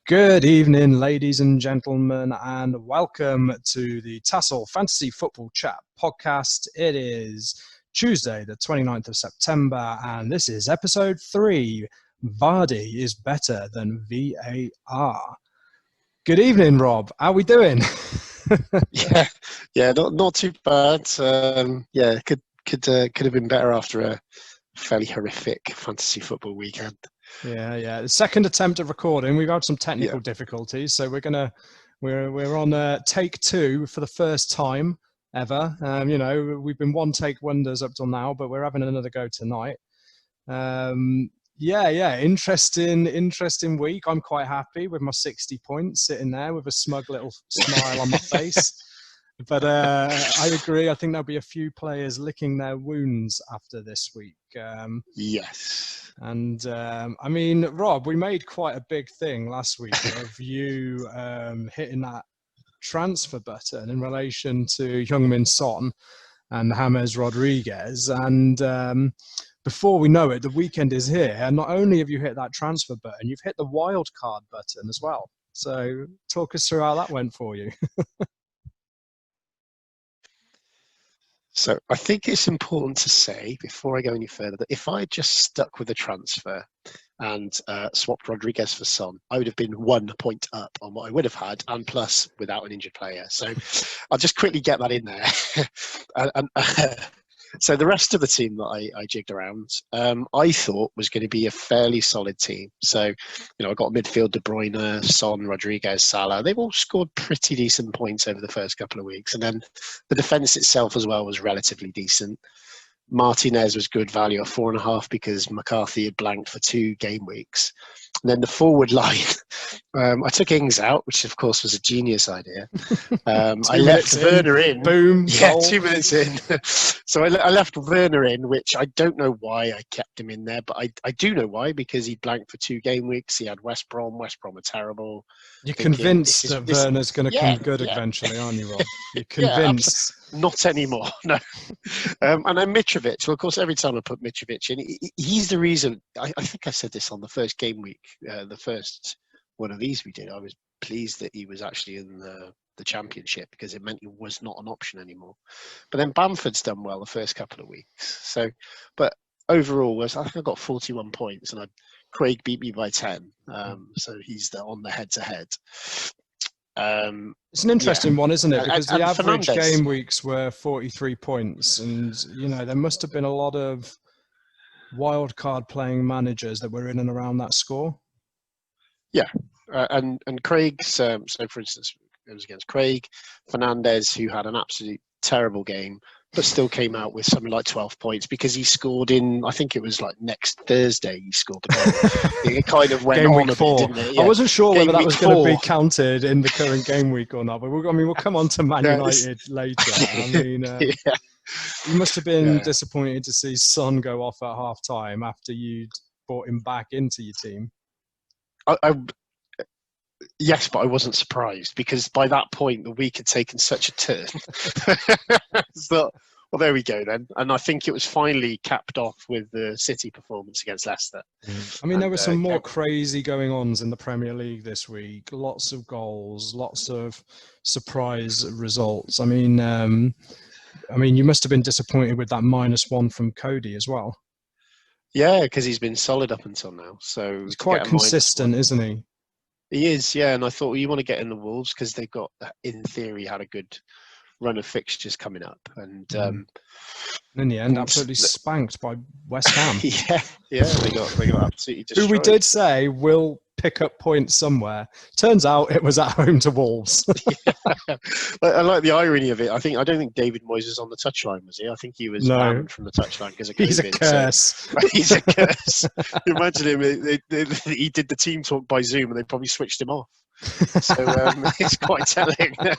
Good evening, ladies and gentlemen, and welcome to the TASL Fantasy Football Chat podcast. It is Tuesday, the 29th of September, and this is episode 3. Vardy is better than VAR. Good evening, Rob. How are we doing? Not too bad. Could have been better after a fairly horrific fantasy football weekend. Yeah. The second attempt at recording, we've had some technical difficulties, so we're on take 2 for the first time ever. We've been one take wonders up till now, but we're having another go tonight. Interesting week. I'm quite happy with my 60 points sitting there with a smug little smile on my face. But I agree. I think there'll be a few players licking their wounds after this week. Yes. And Rob, we made quite a big thing last week of you hitting that transfer button in relation to Heung-min Son and James Rodriguez. And before we know it, the weekend is here. And not only have you hit that transfer button, you've hit the wild card button as well. So talk us through how that went for you. So I think it's important to say, before I go any further, that if I just stuck with the transfer and swapped Rodriguez for Son, I would have been 1 point up on what I would have had, and plus without an injured player. So I'll just quickly get that in there. So the rest of the team that I jigged around, I thought was going to be a fairly solid team. So, I got midfield De Bruyne, Son, Rodriguez, Salah. They've all scored pretty decent points over the first couple of weeks. And then the defence itself as well was relatively decent. Martinez was good value at 4.5 because McCarthy had blanked for 2 game weeks. And then the forward line, I took Ings out, which of course was a genius idea. I left Werner in. Boom. Yeah, goal. 2 minutes in. So I left Werner in, which I don't know why I kept him in there, but I do know why, because he blanked for 2 game weeks. He had West Brom. West Brom are terrible. You're convinced that Werner's going to come good eventually, aren't you, Rob? You're convinced. Not anymore, no. And then Mitrovic. Well, of course, every time I put Mitrovic in, he's the reason. I think I said this on the first game week, the first one of these we did. I was pleased that he was actually in the championship, because it meant he was not an option anymore. But then Bamford's done well the first couple of weeks. So, but overall, I think I got 41 points, and Craig beat me by 10. So he's on the head-to-head. It's an interesting one, isn't it? Because the average Fernandes. game weeks were 43 points, and there must have been a lot of wild card playing managers that were in and around that score. Yeah, and Craig's. So, for instance, it was against Craig Fernandes, who had an absolute terrible game, but still came out with something like 12 points because he scored in, I think it was like next Thursday, he scored the goal. It kind of went on a bit, didn't it? Yeah. I wasn't sure whether that was going to be counted in the current game week or not, but we'll come on to Man United later. You must have been disappointed to see Son go off at half-time after you'd brought him back into your team. Yes, but I wasn't surprised, because by that point the week had taken such a turn. So, well, there we go then. And I think it was finally capped off with the City performance against Leicester. There were some more crazy going-ons in the Premier League this week. Lots of goals, lots of surprise results. You must have been disappointed with that -1 from Cody as well. Yeah, because he's been solid up until now. So he's quite consistent, isn't he? He is, yeah. And I thought, well, you want to get in the Wolves because they've got, in theory, had a good run of fixtures coming up. And in the end, absolutely spanked by West Ham. They got absolutely destroyed. Who we did say will pick up points somewhere. Turns out it was at home to Wolves. I like the irony of it. I don't think David Moyes was on the touchline, was he? I think he was banned from the touchline because of COVID. He's a curse. So, he's a curse. Imagine him. He did the team talk by Zoom, and they probably switched him off. So it's quite telling. I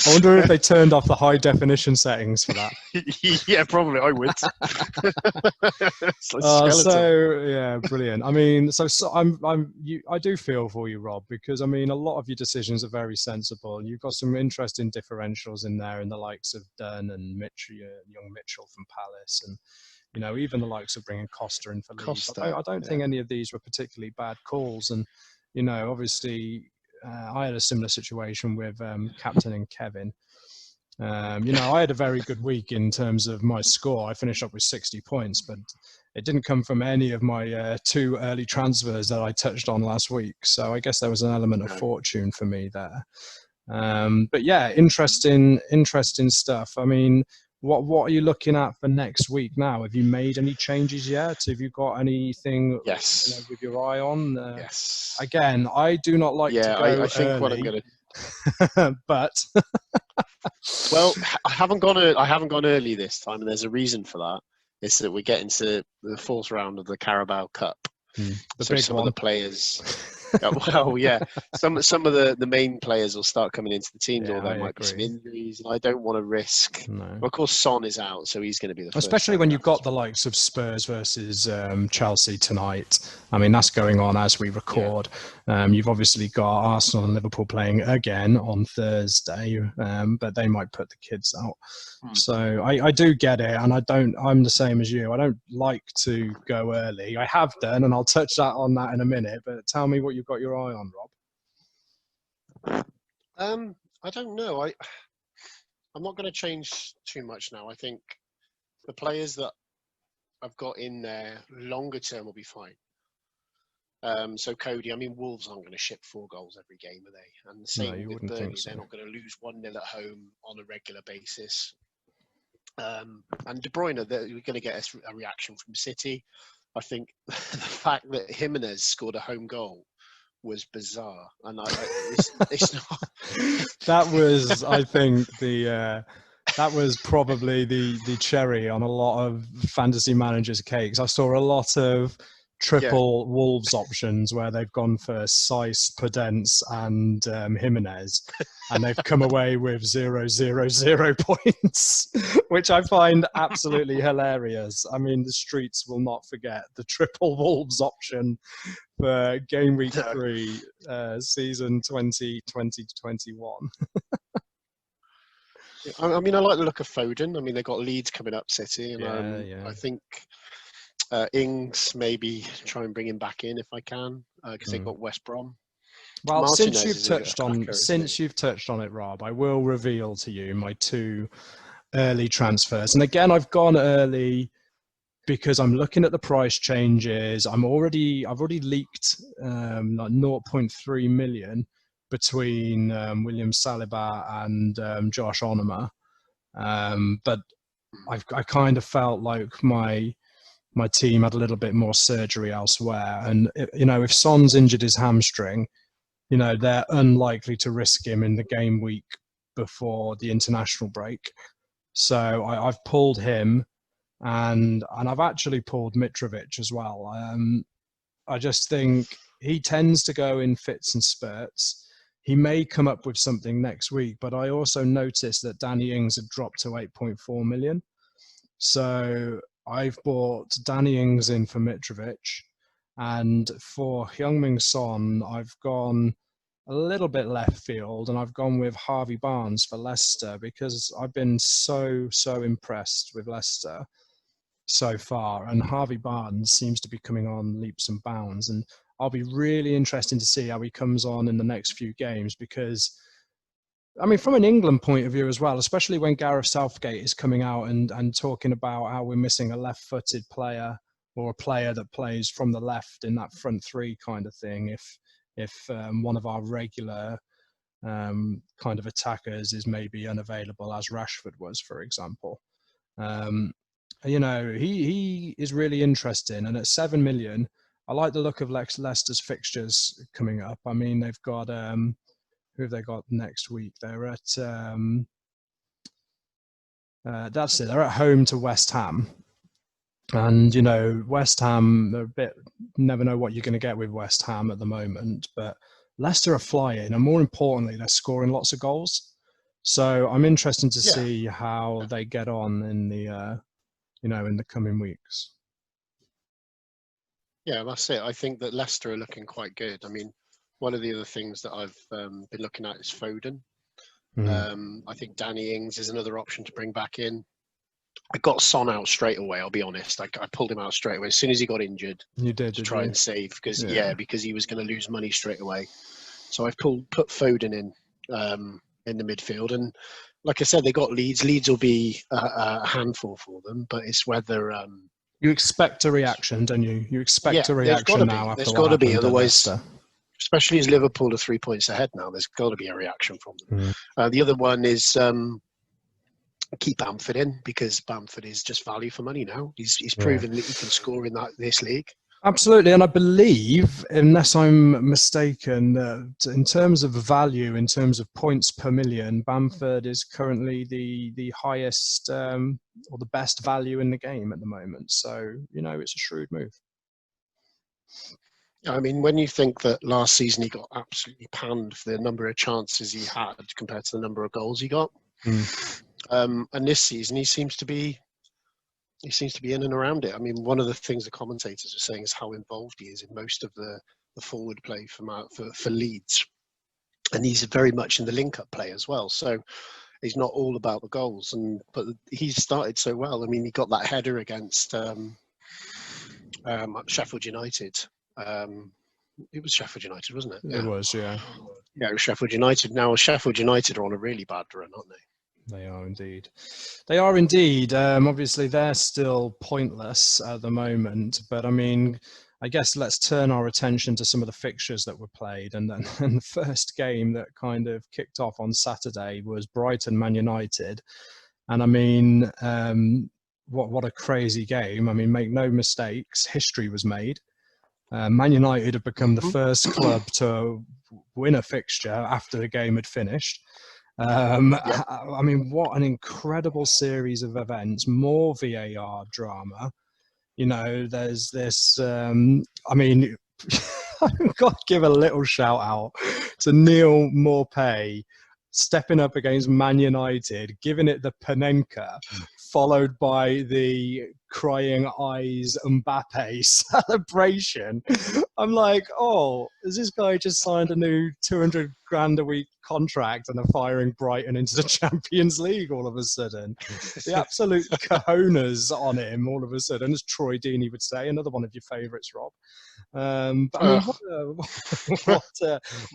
wonder if they turned off the high definition settings for that. Yeah, probably. I would. Brilliant. I do feel for you, Rob, because a lot of your decisions are very sensible. You've got some interesting differentials in there, in the likes of Dunn and Mitchell, young Mitchell from Palace, and even the likes of bringing Costa in for Leeds. I don't think any of these were particularly bad calls, and you know, obviously I had a similar situation with captaining Kevin. You know, I had a very good week in terms of my score. I finished up with 60 points, but it didn't come from any of my 2 early transfers that I touched on last week. So I guess there was an element of fortune for me there. But yeah, interesting stuff. I mean, what are you looking at for next week now? Have you made any changes yet? Have you got anything Yes. you know, with your eye on? Yes. Again, I do not like to go I think early, what I'm going to. but Well, I haven't gone early this time, and there's a reason for that. It's that we're getting to the fourth round of the Carabao Cup. So some of the players, well, yeah, some of the main players will start coming into the team, or there might be some injuries, and I don't want to risk. No. Well, of course, Son is out, so he's going to be the first. Especially when you've got the likes of Spurs versus Chelsea tonight. I mean, that's going on as we record. Yeah. You've obviously got Arsenal and Liverpool playing again on Thursday, but they might put the kids out. So I do get it, and I'm the same as you. I don't like to go early. I have done, and I'll touch on that in a minute. But tell me what you've got your eye on, Rob. I don't know. I'm not going to change too much now. I think the players that I've got in there longer term will be fine. So Cody, I mean, Wolves aren't going to ship 4 goals every game, are they? And the same with Burnley, they're not going to lose 1-0 at home on a regular basis. And De Bruyne, we're going to get a reaction from City. I think the fact that Jimenez scored a home goal was bizarre, and it's not. That was, I think, that was probably the cherry on a lot of fantasy managers' cakes. I saw a lot of triple Wolves options where they've gone for Saiss, Podence, and Jimenez, and they've come away with 0 points, which I find absolutely hilarious. I mean, the streets will not forget the triple Wolves option for game week 3, season 2020-21. I mean, I like the look of Foden. I mean, they've got Leeds coming up, City, and I think Ings maybe try and bring him back in if I can, because they've got West Brom. Well, since you've touched on it, Rob, I will reveal to you my 2 early transfers. And again, I've gone early because I'm looking at the price changes. I've already leaked like 0.3 million between William Saliba and Josh Onuma. But I kind of felt like my team had a little bit more surgery elsewhere. And, you know, if Son's injured his hamstring, you know, they're unlikely to risk him in the game week before the international break. So I've pulled him, and I've actually pulled Mitrovic as well. I just think he tends to go in fits and spurts. He may come up with something next week, but I also noticed that Danny Ings had dropped to 8.4 million. So I've bought Danny Ings in for Mitrovic, and for Heung-min Son, I've gone a little bit left field, and I've gone with Harvey Barnes for Leicester because I've been so impressed with Leicester so far, and Harvey Barnes seems to be coming on leaps and bounds, and I'll be really interested to see how he comes on in the next few games because, I mean, from an England point of view as well, especially when Gareth Southgate is coming out and talking about how we're missing a left-footed player or a player that plays from the left in that front 3 kind of thing, if one of our regular kind of attackers is maybe unavailable, as Rashford was, for example. You know, he is really interesting. And at 7 million, I like the look of Leicester's fixtures coming up. I mean, they've got, who have they got next week? They're at, that's it, they're at home to West Ham. And, you know, West Ham, they're a bit, never know what you're going to get with West Ham at the moment. But Leicester are flying, and more importantly, they're scoring lots of goals. So I'm interested to see how they get on in the, you know, in the coming weeks. Yeah, that's it. I think that Leicester are looking quite good. I mean, one of the other things that I've been looking at is Foden. I think Danny Ings is another option to bring back in. I got Son out straight away. I'll be honest. I pulled him out straight away as soon as he got injured. You did Try you? and save because Yeah. because he was going to lose money straight away. So I've put Foden in the midfield, and like I said, they got Leeds. Leeds will be a handful for them, but it's whether You expect a reaction, don't you? You expect a there's got reaction to now be. after There's what got to be. happened at Otherwise, Leicester. especially as Liverpool are 3 points ahead now, there's got to be a reaction from them. The other one is keep Bamford in because Bamford is just value for money now. He's proven that he can score in this league. Absolutely, and I believe, unless I'm mistaken, in terms of value, in terms of points per million, Bamford is currently the highest or the best value in the game at the moment. So, it's a shrewd move. I mean, when you think that last season he got absolutely panned for the number of chances he had compared to the number of goals he got, and this season he seems to be in and around it. I mean, one of the things the commentators are saying is how involved he is in most of the forward play for Leeds, and he's very much in the link-up play as well. So he's not all about the goals, but he's started so well. I mean, he got that header against Sheffield United. It was Sheffield United, wasn't it? It was, yeah. Yeah, it was Sheffield United. Now Sheffield United are on a really bad run, aren't they? They are indeed. They are indeed. Obviously, they're still pointless at the moment. But I mean, I guess let's turn our attention to some of the fixtures that were played. And then the first game that kind of kicked off on Saturday was Brighton Man United. And I mean, what a crazy game. I mean, make no mistakes, history was made. Man United have become the first club to win a fixture after the game had finished. I mean, what an incredible series of events, more VAR drama. There's this, I mean, I've got to give a little shout out to Neil Maupay stepping up against Man United, giving it the Panenka, followed by the crying eyes Mbappe celebration. I'm like, oh, has this guy just signed a new 200 grand a week contract and are firing Brighton into the Champions League all of a sudden? The absolute cojones on him all of a sudden, as Troy Deeney would say, another one of your favourites, Rob. But I mean,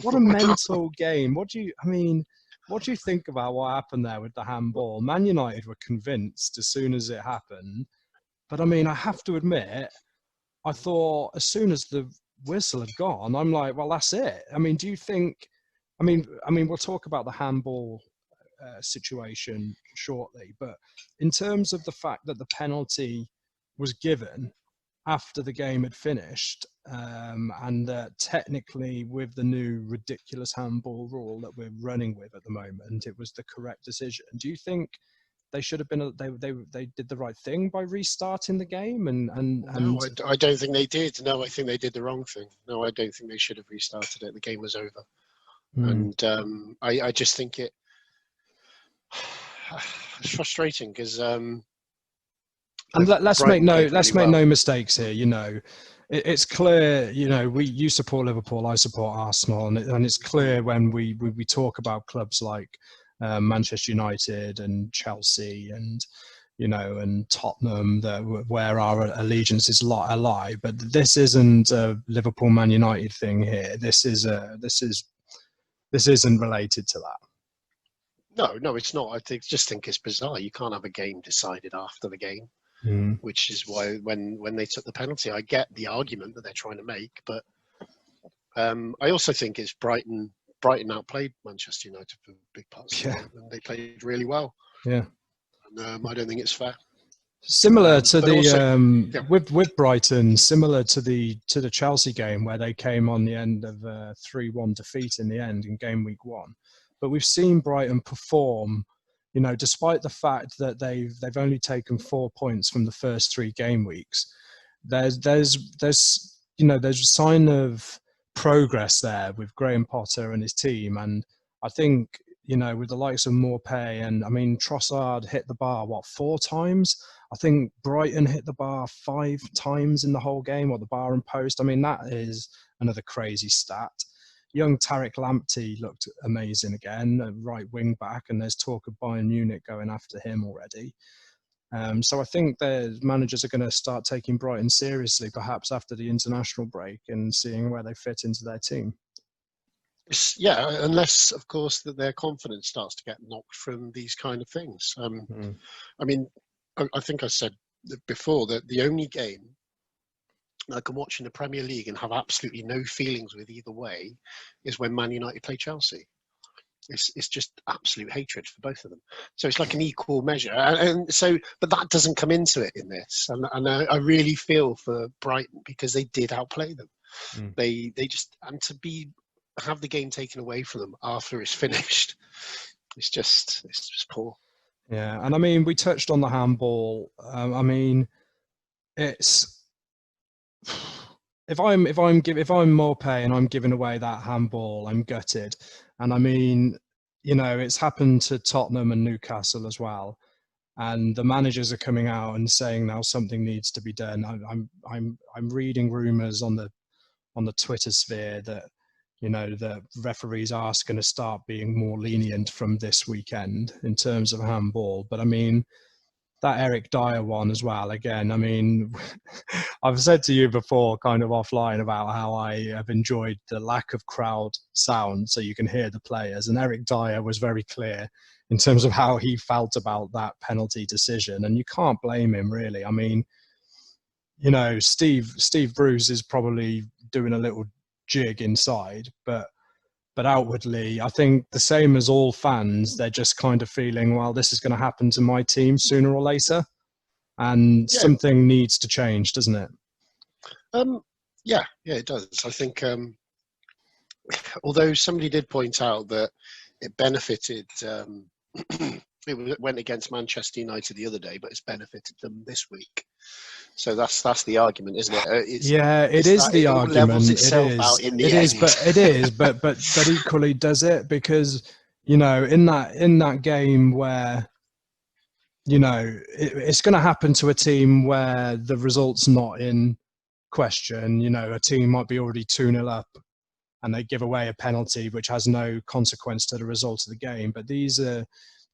what a mental game. What do you think about what happened there with the handball? Man United were convinced as soon as it happened. But I mean, I have to admit, I thought as soon as the whistle had gone, I'm like, well, that's it. I mean, do you think, I mean, we'll talk about the handball situation shortly, but in terms of the fact that the penalty was given after the game had finished, and technically with the new ridiculous handball rule that we're running with at the moment, it was the correct decision. Do you think they should have been? They did the right thing by restarting the game? No, I don't think they did. No, I think they did the wrong thing. No, I don't think they should have restarted it. The game was over, and I just think it's frustrating because. And let's make no mistakes here. It's clear. You support Liverpool, I support Arsenal, and it's clear when we talk about clubs like Manchester United and Chelsea and and Tottenham, where our allegiances lie. But this isn't a Liverpool Man United thing here. This isn't related to that. No, it's not. I just think it's bizarre. You can't have a game decided after the game. Which is why when they took the penalty, I get the argument that they're trying to make, but I also think it's Brighton outplayed Manchester United for big parts of the game, and they played really well. Yeah, and I don't think it's fair. Similar to with Brighton, similar to the Chelsea game where they came on the end of a 3-1 defeat in the end in game week 1, but we've seen Brighton perform. Despite the fact that they've only taken 4 points from the first 3 game weeks, there's a sign of progress there with Graham Potter and his team. And I think, with the likes of Maupay and, I mean, Trossard hit the bar, 4 times? I think Brighton hit the bar 5 times in the whole game, or the bar and post. I mean, that is another crazy stat. Young Tariq Lamptey looked amazing again, right wing back, and there's talk of Bayern Munich going after him already. So I think the managers are going to start taking Brighton seriously, perhaps after the international break, and seeing where they fit into their team. Yeah, unless, of course, that their confidence starts to get knocked from these kind of things. I mean, I think I said before that the only game I can watch in the Premier League and have absolutely no feelings with either way is when Man United play Chelsea. It's just absolute hatred for both of them. So it's like an equal measure. And so, but that doesn't come into it in this. And I really feel for Brighton because they did outplay them. They just, and to have the game taken away from them after it's finished, it's just poor. Yeah, and I mean, we touched on the handball. I mean, it's if I'm Morpay and I'm giving away that handball, I'm gutted. And I mean, you know, it's happened to Tottenham and Newcastle as well. And the managers are coming out and saying now something needs to be done. I'm reading rumours on the Twitter sphere that, you know, the referees are going to start being more lenient from this weekend in terms of handball. But I mean, that Eric Dyer one as well. Again, I mean, I've said to you before, kind of offline, about how I have enjoyed the lack of crowd sound so you can hear the players. And Eric Dyer was very clear in terms of how he felt about that penalty decision. And you can't blame him, really. I mean, you know, Steve Bruce is probably doing a little jig inside, but outwardly, I think the same as all fans, they're just kind of feeling, well, this is going to happen to my team sooner or later, and something needs to change, doesn't it? Yeah, it does. I think, although somebody did point out that it benefited, it went against Manchester United the other day, but it's benefited them this week. So that's the argument, isn't it? It is the argument. Levels itself out in the end. But equally does it, because, you know, in that game where, you know, it's going to happen to a team where the result's not in question. You know, a team might be already 2-0 up and they give away a penalty which has no consequence to the result of the game. But these are,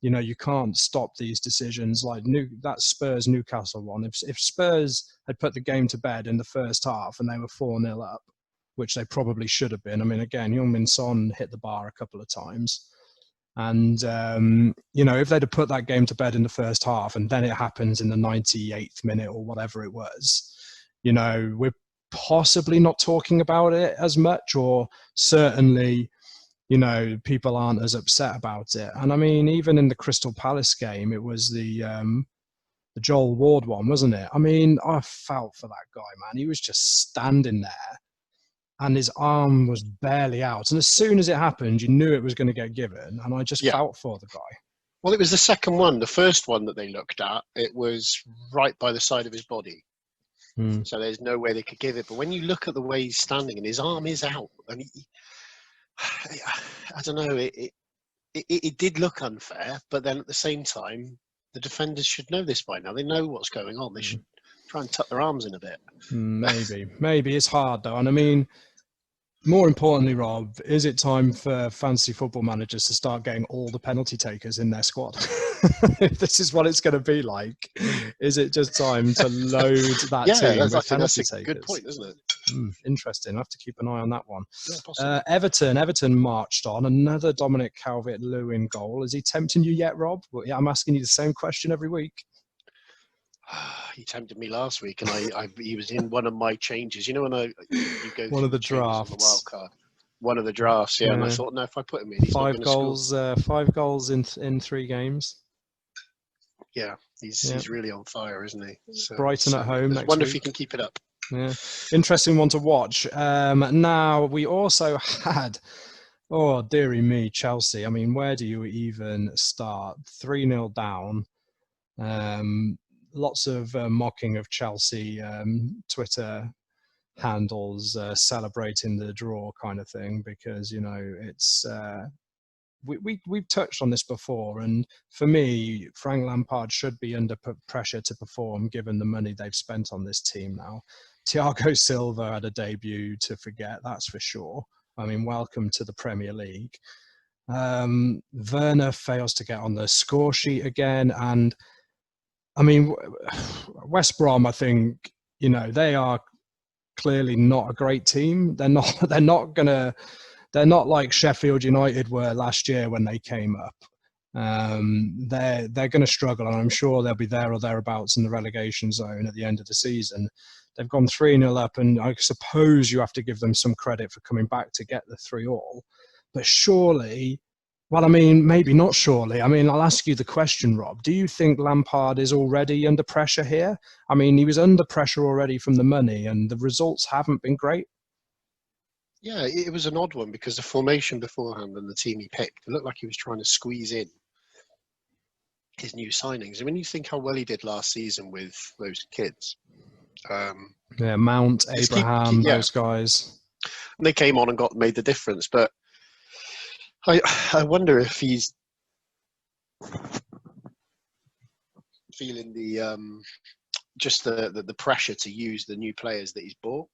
you know, you can't stop these decisions. Like that Spurs Newcastle one. If Spurs had put the game to bed in the first half and they were 4-0 up, which they probably should have been. I mean, again, Heung-min Son hit the bar a couple of times. And, you know, if they'd have put that game to bed in the first half and then it happens in the 98th minute or whatever it was, you know, we're possibly not talking about it as much, or certainly, you know, people aren't as upset about it. And I mean, even in the Crystal Palace game, it was the Joel Ward one, wasn't it? I mean, I felt for that guy, man. He was just standing there and his arm was barely out. And as soon as it happened, you knew it was going to get given. And I just felt for the guy. Well, it was the second one. The first one that they looked at, it was right by the side of his body. So there's no way they could give it. But when you look at the way he's standing and his arm is out, and I don't know, it did look unfair. But then at the same time, the defenders should know this by now. They know what's going on. They should try and tuck their arms in a bit. Maybe it's hard though. And I mean, more importantly, Rob, is it time for fantasy football managers to start getting all the penalty takers in their squad? If this is what it's going to be like, is it just time to load that team with penalty takers? That's a good point, isn't it? Interesting. I have to keep an eye on that one. Yeah, Everton marched on. Another Dominic Calvert-Lewin goal. Is he tempting you yet, Rob? Well, yeah, I'm asking you the same question every week. He tempted me last week, and he was in one of my changes. You know, when you go one of the drafts, on the wild card, one of the drafts, yeah. And I thought, no, if I put him in, he's 5 goals, 5 goals in 3 games. Yeah, he's really on fire, isn't he? So, Brighton at home next wonder week. If he can keep it up. Yeah, interesting one to watch. Now we also had, oh dearie me, Chelsea. I mean, where do you even start? 3-0 down. Lots of mocking of Chelsea Twitter handles celebrating the draw kind of thing, because, you know, it's we've touched on this before, and for me, Frank Lampard should be under pressure to perform given the money they've spent on this team now. Thiago Silva had a debut to forget, that's for sure. I mean, welcome to the Premier League. Werner fails to get on the score sheet again, and I mean, West Brom, I think, you know, they are clearly not a great team. They're not. They're not like Sheffield United were last year when they came up. They're going to struggle, and I'm sure they'll be there or thereabouts in the relegation zone at the end of the season. They've gone 3-0 up, and I suppose you have to give them some credit for coming back to get the 3-all. But surely, well, I mean, maybe not surely. I mean, I'll ask you the question, Rob. Do you think Lampard is already under pressure here? I mean, he was under pressure already from the money, and the results haven't been great. Yeah, it was an odd one because the formation beforehand and the team he picked, it looked like he was trying to squeeze in his new signings. And when you think how well he did last season with those kids. Yeah, Mount, Abraham, those guys. And they came on and made the difference. But I wonder if he's feeling the pressure to use the new players that he's bought.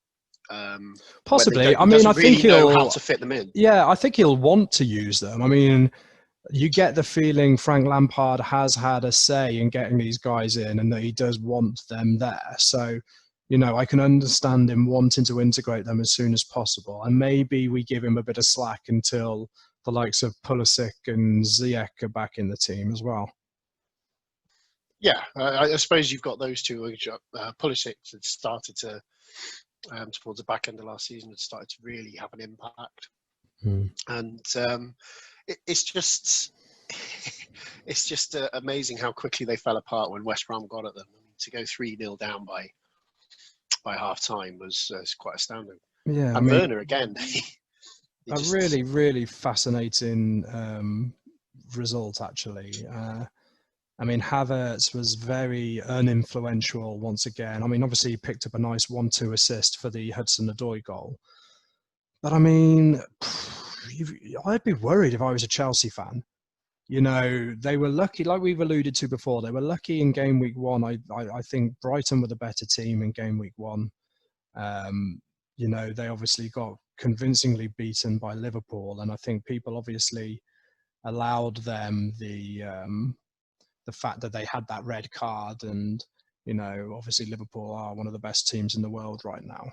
Possibly. I mean, I think he'll know how to fit them in. Yeah, I think he'll want to use them. I mean, you get the feeling Frank Lampard has had a say in getting these guys in, and that he does want them there. So, you know, I can understand him wanting to integrate them as soon as possible. And maybe we give him a bit of slack until the likes of Pulisic and Ziyech are back in the team as well. Yeah, I suppose you've got those two. Pulisic had started to, towards the back end of last season, had started to really have an impact. And it's just amazing how quickly they fell apart when West Brom got at them. I mean, to go 3-0 down by half time was quite astounding. Yeah, and Werner again. A really, really fascinating result, actually. I mean, Havertz was very uninfluential once again. I mean, obviously he picked up a nice 1-2 assist for the Hudson-Odoi goal. But I mean, I'd be worried if I was a Chelsea fan. You know, they were lucky, like we've alluded to before, they were lucky in game week 1. I think Brighton were the better team in game week 1. You know, they obviously got convincingly beaten by Liverpool, and I think people obviously allowed them the fact that they had that red card, and, you know, obviously Liverpool are one of the best teams in the world right now.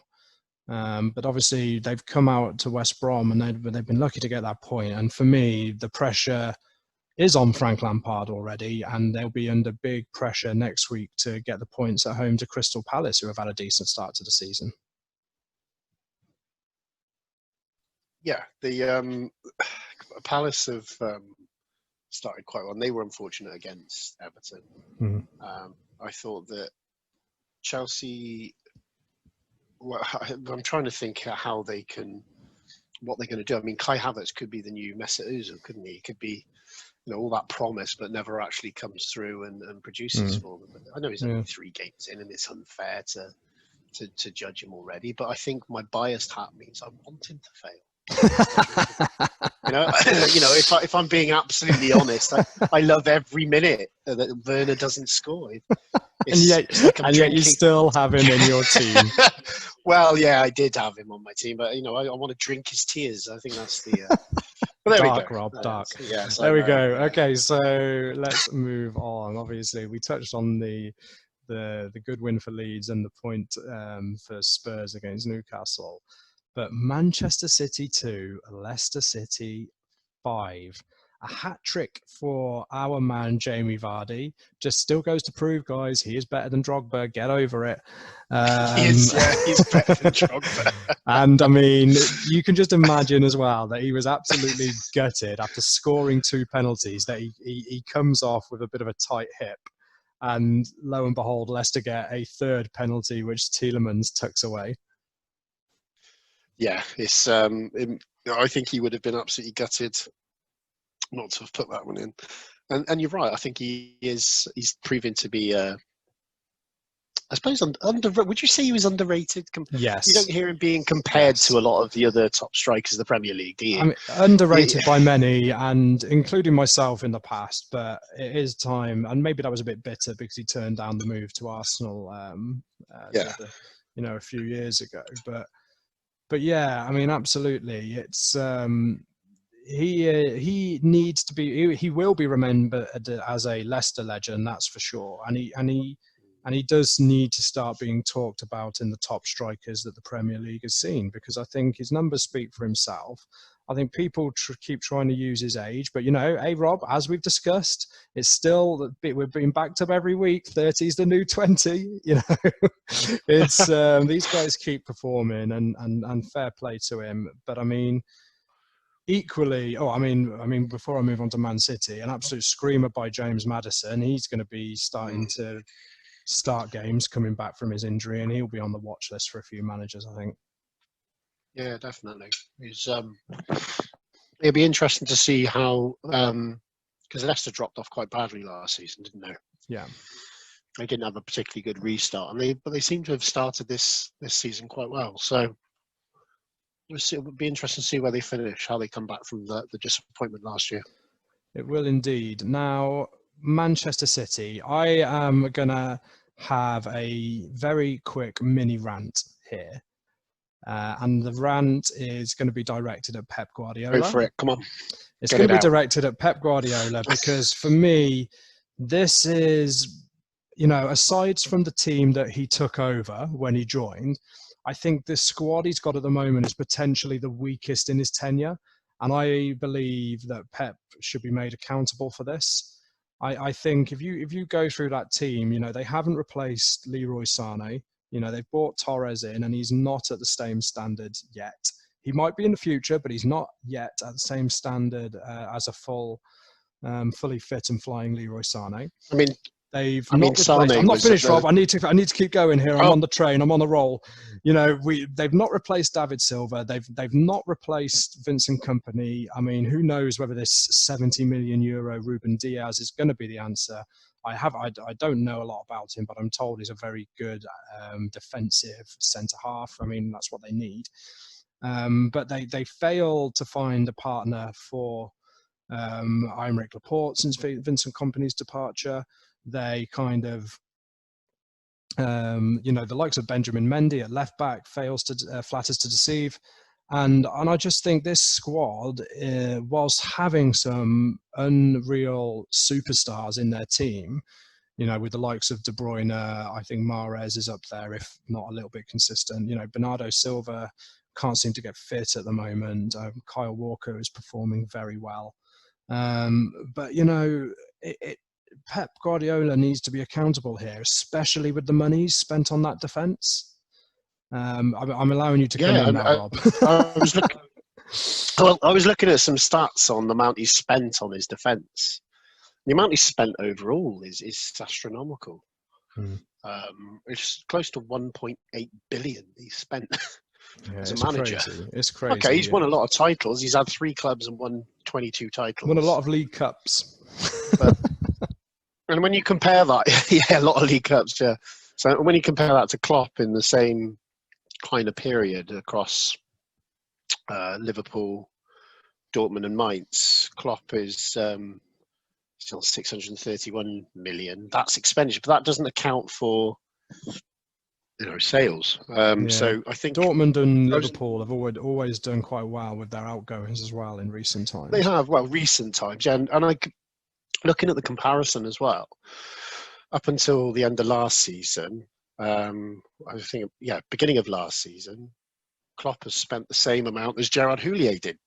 But obviously they've come out to West Brom and they've been lucky to get that point. And for me, the pressure is on Frank Lampard already, and they'll be under big pressure next week to get the points at home to Crystal Palace, who have had a decent start to the season. Yeah, the Palace have started quite well. And they were unfortunate against Everton. I thought that Chelsea. Well, I'm trying to think how what they're going to do. I mean, Kai Havertz could be the new Mesut Ozil, couldn't he? He could be, you know, all that promise, but never actually comes through and produces for them. But I know he's only 3 games in, and it's unfair to judge him already. But I think my biased hat means I want him to fail. you know, if I'm being absolutely honest, I love every minute that Werner doesn't score. And yet you still have him in your team. Well, yeah, I did have him on my team, but, you know, I want to drink his tears. I think that's the... But there dark, we go. Rob, dark. Yes, there we go. Okay, so let's move on. Obviously, we touched on the good win for Leeds and the point for Spurs against Newcastle. But Manchester City 2, Leicester City 5. A hat trick for our man, Jamie Vardy. Just still goes to prove, guys, he is better than Drogba. Get over it. He's better than Drogba. And, I mean, you can just imagine as well that he was absolutely gutted after scoring 2 penalties, that he comes off with a bit of a tight hip. And lo and behold, Leicester get a 3rd penalty, which Tielemans tucks away. Yeah, it's. I think he would have been absolutely gutted not to have put that one in. And you're right. I think he's proven to be. I suppose would you say he was underrated? Yes. You don't hear him being compared to a lot of the other top strikers of the Premier League, do you? I mean, underrated by many, and including myself in the past. But it is time, and maybe that was a bit bitter because he turned down the move to Arsenal. A few years ago, But yeah, I mean, absolutely. It's he needs to be. He will be remembered as a Leicester legend, that's for sure. And he does need to start being talked about in the top strikers that the Premier League has seen, because I think his numbers speak for himself. I think people keep trying to use his age, but hey, Rob, as we've discussed, it's still we're being backed up every week. 30 is the new 20. It's these guys keep performing, and fair play to him. But I mean, equally, before I move on to Man City, an absolute screamer by James Maddison. He's going to be starting to start games coming back from his injury, and he'll be on the watch list for a few managers, I think. Yeah, definitely. It'd be interesting to see how, because Leicester dropped off quite badly last season, didn't they? Yeah. They didn't have a particularly good restart, but they seem to have started this season quite well. So it would be interesting to see where they finish, how they come back from the disappointment last year. It will indeed. Now, Manchester City, I am going to have a very quick mini rant here. And the rant is going to be directed at Pep Guardiola. Go for it. Come on. It's going to be directed at Pep Guardiola because for me, this is, aside from the team that he took over when he joined, I think this squad he's got at the moment is potentially the weakest in his tenure. And I believe that Pep should be made accountable for this. I think if you go through that team, they haven't replaced Leroy Sané. They've brought Torres in, and he's not at the same standard yet. He might be in the future, but he's not yet at the same standard as a fully fit and flying Leroy Sané. I'm not finished, Rob. I need to keep going here. I'm on the train. I'm on the roll. They've not replaced David Silva. They've not replaced Vincent Kompany. I mean, who knows whether this 70 million euro Ruben Diaz is going to be the answer. I don't know a lot about him, but I'm told he's a very good defensive centre half. I mean, that's what they need. But they failed to find a partner for Aymeric Laporte since Vincent Kompany's departure. They kind of, the likes of Benjamin Mendy at left back flatters to deceive. And I just think this squad, whilst having some unreal superstars in their team, with the likes of De Bruyne, I think Mahrez is up there, if not a little bit consistent. Bernardo Silva can't seem to get fit at the moment. Kyle Walker is performing very well. But, Pep Guardiola needs to be accountable here, especially with the money spent on that defence. I'm allowing you to come in now, Rob. I was looking at some stats on the amount he's spent on his defence. The amount he's spent overall is astronomical. It's close to 1.8 billion he's spent as a manager. It's crazy. Okay, he's won a lot of titles. He's had 3 clubs and won 22 titles. Won a lot of League Cups. And when you compare that, a lot of League Cups, yeah. So when you compare that to Klopp in the same kind of period across Liverpool, Dortmund and Mainz, Klopp is still 631 million. That's expenditure, but that doesn't account for sales. So I think Dortmund and Liverpool have always done quite well with their outgoings as well in recent times. They have, recent times, yeah. And looking at the comparison as well, up until the end of last season, I think, beginning of last season, Klopp has spent the same amount as Gerard Houllier did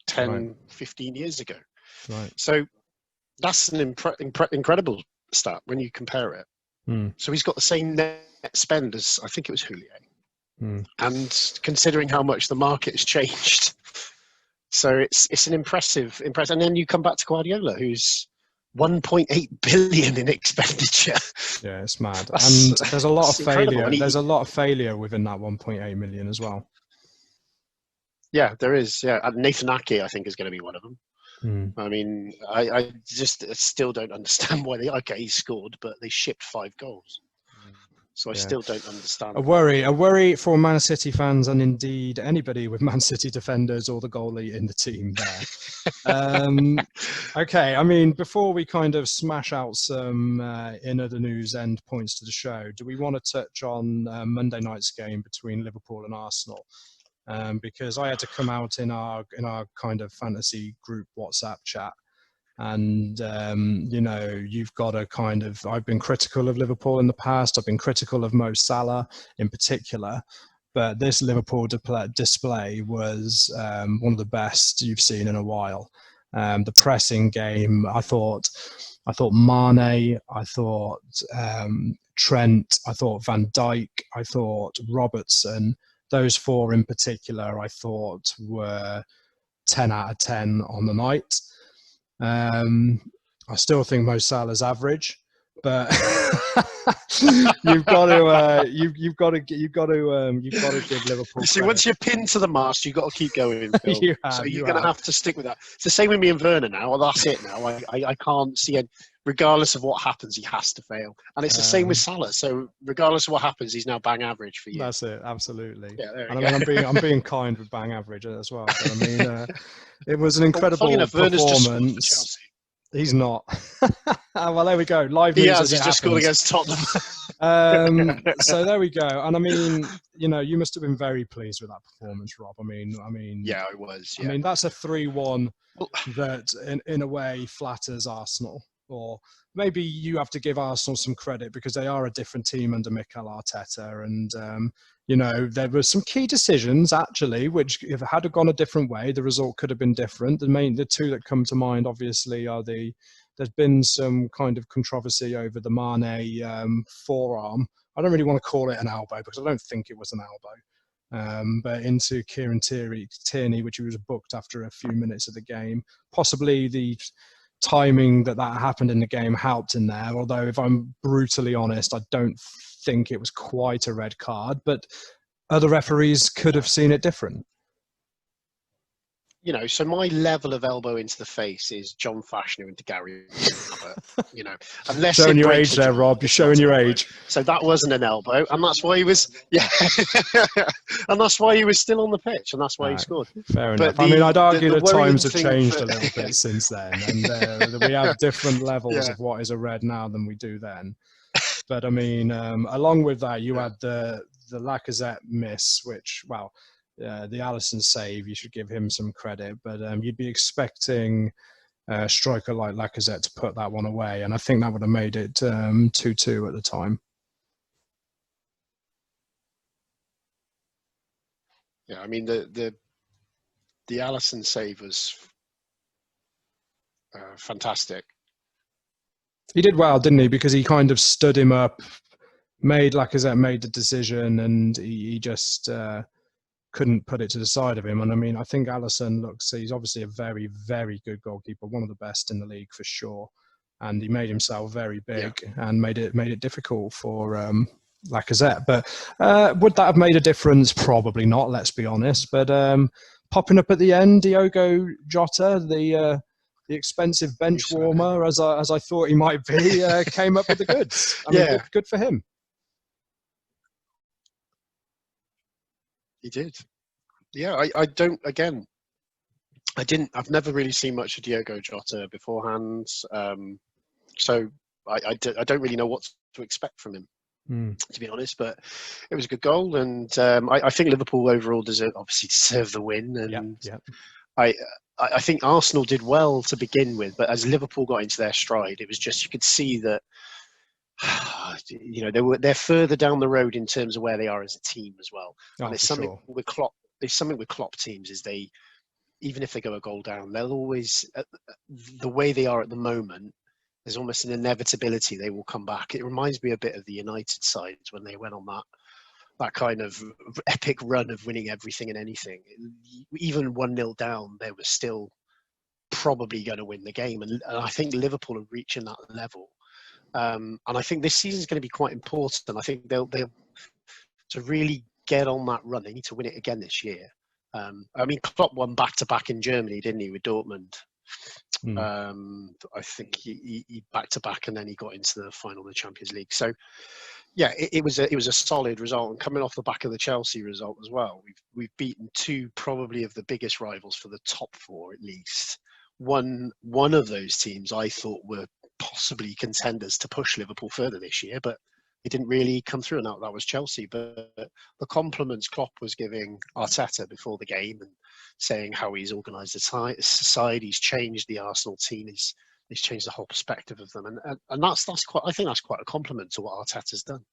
10, 15 years ago. Right. So that's an incredible stat when you compare it. So he's got the same net spend as, I think it was Houllier. And considering how much the market has changed, so it's an impressive. And then you come back to Guardiola, who's 1.8 billion in expenditure. Yeah, it's mad. And there's a lot of failure. There's a lot of failure within that 1.8 million as well. Yeah, there is. Yeah, and Nathan Ake, I think, is going to be one of them. I mean, I still don't understand why he scored, but they shipped 5 goals. So I still don't understand. A worry for Man City fans, and indeed anybody with Man City defenders or the goalie in the team there. Okay, I mean, before we kind of smash out some in other news end points to the show, do we want to touch on Monday night's game between Liverpool and Arsenal? because I had to come out in our kind of fantasy group WhatsApp chat. And, you know, you've got a kind of, I've been critical of Liverpool in the past. I've been critical of Mo Salah in particular. But this Liverpool display was one of the best you've seen in a while. The pressing game, I thought Mane, I thought Trent, I thought Van Dijk, I thought Robertson. Those four in particular, I thought were 10 out of 10 on the night. I still think Mo Salah's average, but you've got to give Liverpool. You see, once you're pinned to the mast, you've got to keep going, Phil. So you're going to have to stick with that. It's the same with me and Werner now. Well, that's it now. I can't see it. Regardless of what happens, he has to fail. And it's the same with Salah. So regardless of what happens, he's now bang average for you. That's it, absolutely. Yeah, there and go. I mean, I'm being kind with bang average as well. But I mean, it was an incredible performance. He's not. Well, there we go. Live news. He's just scored against Tottenham. So there we go. And I mean, you know, you must have been very pleased with that performance, Rob. I mean, yeah, I was. Yeah. I mean, that's a 3-1 that, in a way, flatters Arsenal. Or maybe you have to give Arsenal some credit because they are a different team under Mikel Arteta. And, you know, there were some key decisions, actually, which if it had gone a different way, the result could have been different. The two that come to mind, obviously, are there's been some kind of controversy over the Mane forearm. I don't really want to call it an elbow because I don't think it was an elbow. But into Kieran Tierney, which he was booked after a few minutes of the game. Possibly the timing that happened in the game helped in there, although if I'm brutally honest, I don't think it was quite a red card, but other referees could have seen it different. You know, so my level of elbow into the face is John Fashner into Gary. You know, unless showing your age there, Rob. You're showing your age. So that wasn't an elbow, and that's why he was. Yeah, and that's why he was still on the pitch, and that's why he scored. Fair enough. I mean, I'd argue that times have changed a little bit since then, and we have different levels of what is a red now than we do then. But I mean, along with that, you had the Lacazette miss, which, well. The Alisson save, you should give him some credit, but you'd be expecting a striker like Lacazette to put that one away, and I think that would have made it 2-2 at the time. Yeah, I mean the Alisson save was fantastic. He did well, didn't he? Because he kind of stood him up, Lacazette made the decision, and he just couldn't put it to the side of him. And I mean, I think Alisson he's obviously a very, very good goalkeeper, one of the best in the league for sure. And he made himself very big and made it difficult for Lacazette. But would that have made a difference? Probably not, let's be honest. But popping up at the end, Diogo Jota, the expensive bench warmer, as I thought he might be, came up with the goods. I mean, good for him. He did. Yeah, I've never really seen much of Diogo Jota beforehand. So I don't really know what to expect from him, to be honest. But it was a good goal. And I think Liverpool overall deserve the win. And I think Arsenal did well to begin with. But as Liverpool got into their stride, it was just, you could see that, you know, they're further down the road in terms of where they are as a team as well. And it's something with Klopp. There's something with Klopp teams is even if they go a goal down, they'll always, the way they are at the moment, there's almost an inevitability they will come back. It reminds me a bit of the United sides when they went on that kind of epic run of winning everything and anything. Even 1-0 down, they were still probably going to win the game. And I think Liverpool are reaching that level. And I think this season is going to be quite important. I think they'll to really get on that run. They need to win it again this year. I mean, Klopp won back-to-back in Germany, didn't he, with Dortmund? I think he back-to-back, and then he got into the final of the Champions League. So, yeah, it was a solid result. And coming off the back of the Chelsea result as well, we've beaten two probably of the biggest rivals for the top four at least. One of those teams I thought were possibly contenders to push Liverpool further this year, but didn't really come through, and that was Chelsea. But the compliments Klopp was giving Arteta before the game, and saying how he's organised the side, he's changed the Arsenal team, he's changed the whole perspective of them, and that's quite. I think that's quite a compliment to what Arteta's done.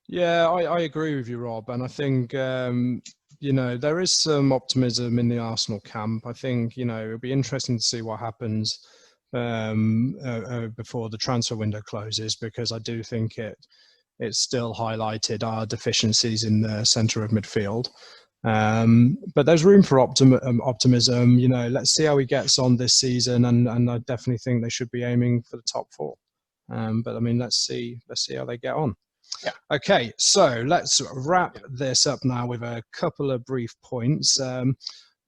Yeah, I agree with you, Rob, and I think there is some optimism in the Arsenal camp. I think it'll be interesting to see what happens before the transfer window closes, because I do think it's still highlighted our deficiencies in the centre of midfield. But there's room for optimism. Let's see how he gets on this season, and I definitely think they should be aiming for the top 4. But I mean, let's see how they get on. Yeah. Okay, so let's wrap this up now with a couple of brief points.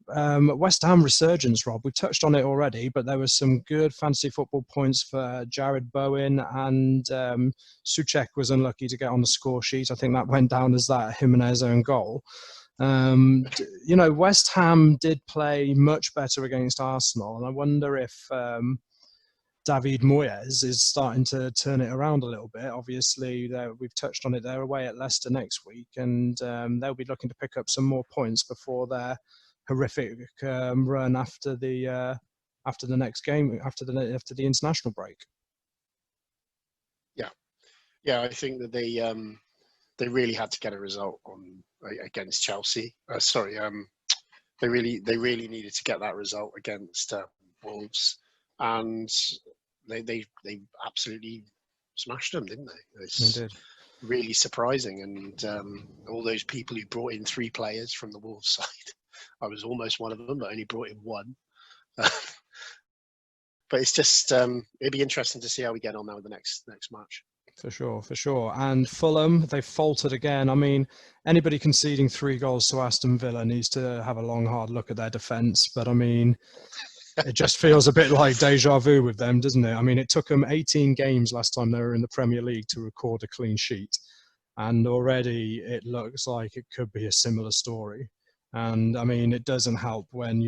West Ham resurgence, Rob. We touched on it already, but there was some good fantasy football points for Jared Bowen, and Souček was unlucky to get on the score sheet. I think that went down as that Jimenez own goal. West Ham did play much better against Arsenal, and I wonder if David Moyes is starting to turn it around a little bit. Obviously, we've touched on it. They're away at Leicester next week, and they'll be looking to pick up some more points before their horrific run after the next game, after the international break. Yeah, I think that they really had to get a result against Chelsea. They really needed to get that result against Wolves, and they absolutely smashed them, didn't they? They did. Really surprising, and all those people who brought in 3 players from the Wolves side. I was almost one of them, but only brought in 1. But it's just it'd be interesting to see how we get on now with the next match. For sure. And Fulham, they faltered again. I mean, anybody conceding 3 goals to Aston Villa needs to have a long, hard look at their defence. But I mean, it just feels a bit like deja vu with them, doesn't it? I mean, it took them 18 games last time they were in the Premier League to record a clean sheet. And already it looks like it could be a similar story. And I mean, it doesn't help when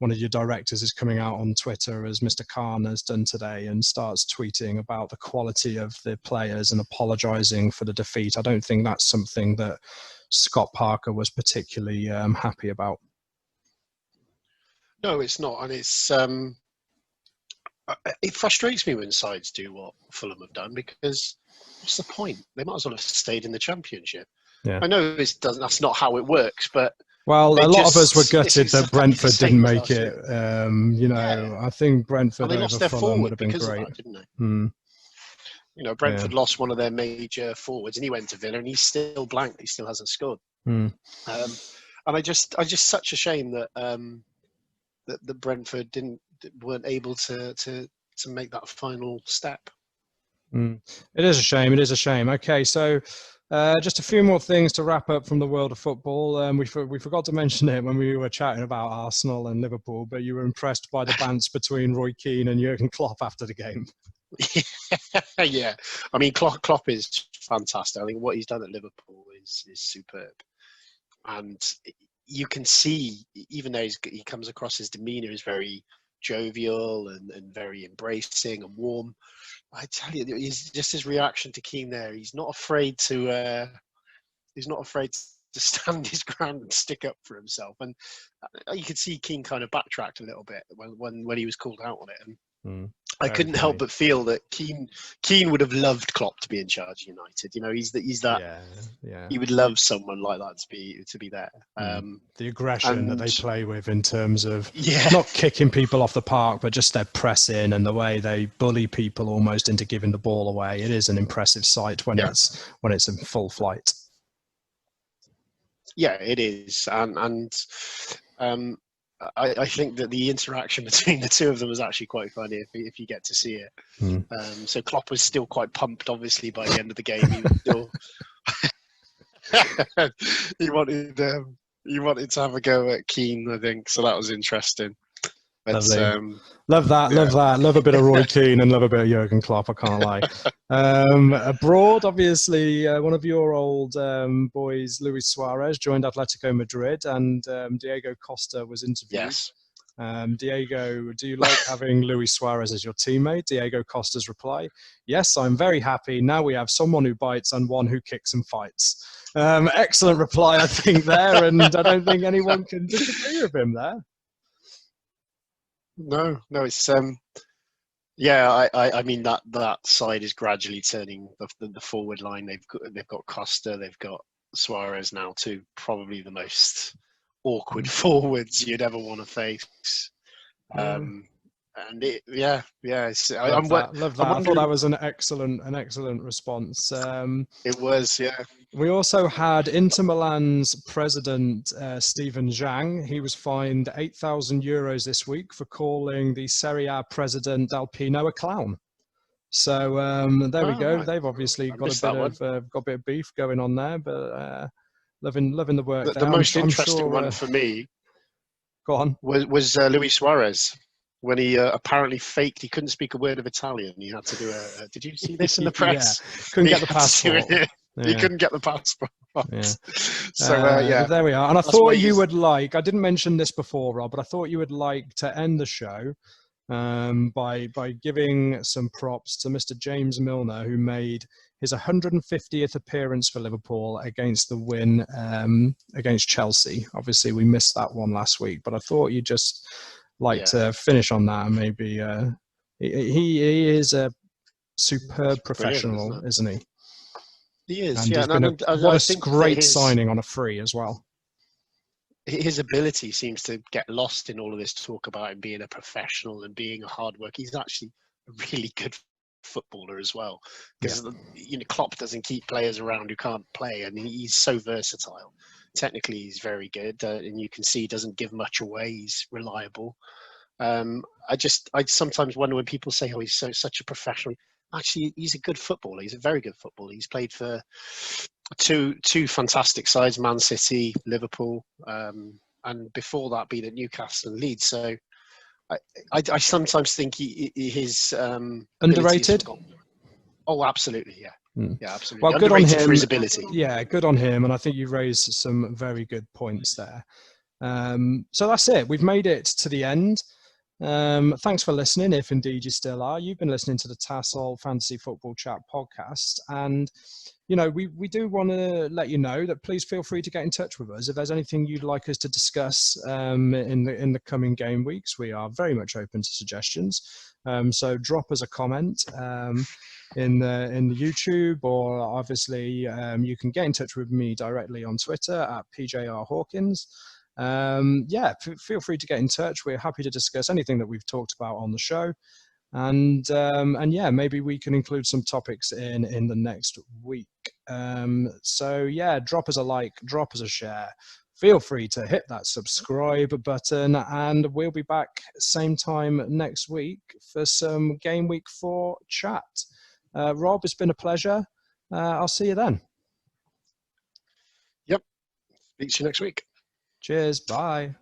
one of your directors is coming out on Twitter, as Mr. Khan has done today, and starts tweeting about the quality of the players and apologising for the defeat. I don't think that's something that Scott Parker was particularly happy about. No, it's not, and it frustrates me when sides do what Fulham have done, because what's the point? They might as well have stayed in the Championship. Yeah. I know that's not how it works, but well, a lot of us were gutted that Brentford didn't make it. I think Brentford over Fulham would have been great, that, didn't they? Brentford lost one of their major forwards, and he went to Villa, and he's still blanked. He still hasn't scored. And I just such a shame that that Brentford weren't able to make that final step. It is a shame. Okay, so just a few more things to wrap up from the world of football. We forgot to mention it when we were chatting about Arsenal and Liverpool, but you were impressed by the bants between Roy Keane and Jurgen Klopp after the game. Yeah, I mean, Klopp is fantastic. I think what he's done at Liverpool is superb, and you can see, even though he comes across, his demeanour is very jovial and very embracing and warm. I tell you, he's just his reaction to Keane there. He's not afraid to stand his ground and stick up for himself. And you could see Keane kind of backtracked a little bit when he was called out on it. And I couldn't help but feel that Keane would have loved Klopp to be in charge of United. He's that. Yeah. He would love someone like that to be there. The aggression that they play with in terms of not kicking people off the park, but just their pressing and the way they bully people almost into giving the ball away. It is an impressive sight when it's in full flight. Yeah, it is, and I think that the interaction between the two of them was actually quite funny if you get to see it. So Klopp was still quite pumped, obviously, by the end of the game. He was still he wanted to have a go at Keane, I think. So that was interesting. But, love that. Love a bit of Roy Keane and love a bit of Jurgen Klopp, I can't lie. Abroad, obviously, one of your old boys, Luis Suarez, joined Atletico Madrid, and Diego Costa was interviewed. Yes. Diego, do you like having Luis Suarez as your teammate? Diego Costa's reply, yes, I'm very happy. Now we have someone who bites and one who kicks and fights. Excellent reply, I think, there, and I don't think anyone can disagree with him there. No, it's yeah. I mean that side is gradually turning the forward line. They've got Costa, they've got Suarez now too. Probably the most awkward forwards you'd ever want to face. And it, yeah. Love that. I thought that was an excellent response. It was, yeah. We also had Inter Milan's president, Stephen Zhang. He was fined €8,000 this week for calling the Serie A president Alpino a clown. So there we go. Right. They've obviously got a bit of beef going on there, but loving the work. The most interesting one for me, go on, was Luis Suarez. When he apparently faked, he couldn't speak a word of Italian. He had to do did you see this in the press? Yeah. Couldn't get the passport. He couldn't get the passport. Yeah. So, yeah. There we are. And I thought you would like, I didn't mention this before, Rob, but I thought you would like to end the show by giving some props to Mr. James Milner, who made his 150th appearance for Liverpool against the win against Chelsea. Obviously, we missed that one last week, but I thought you'd just like to finish on that, and maybe he is a superb professional, isn't he? He is, and yeah. What a great signing on a free as well. His ability seems to get lost in all of this talk about him being a professional and being a hard worker. He's actually a really good footballer as well, because Klopp doesn't keep players around who can't play, and he's so versatile. Technically, he's very good, and you can see he doesn't give much away. He's reliable. I sometimes wonder when people say, "Oh, he's such a professional." Actually, he's a good footballer. He's a very good footballer. He's played for two fantastic sides: Man City, Liverpool, and before that, been at Newcastle and Leeds. So, I sometimes think his underrated. Oh, absolutely, yeah. Yeah, absolutely. Well, good on him for his ability. Yeah, good on him, and I think you raised some very good points there. So that's it. We've made it to the end. Thanks for listening, if indeed you still are. You've been listening to the TASL Fantasy Football Chat podcast, and we do want to let you know that please feel free to get in touch with us if there's anything you'd like us to discuss in the coming game weeks. We are very much open to suggestions. So drop us a comment in the YouTube, or obviously you can get in touch with me directly on Twitter at PJR Hawkins. Feel free to get in touch. We're happy to discuss anything that we've talked about on the show, and maybe we can include some topics in the next week. Drop us a like, drop us a share. Feel free to hit that subscribe button, and we'll be back same time next week for some Game Week 4 chat. Rob, it's been a pleasure. I'll see you then. Yep. Speak to you next week. Cheers. Bye.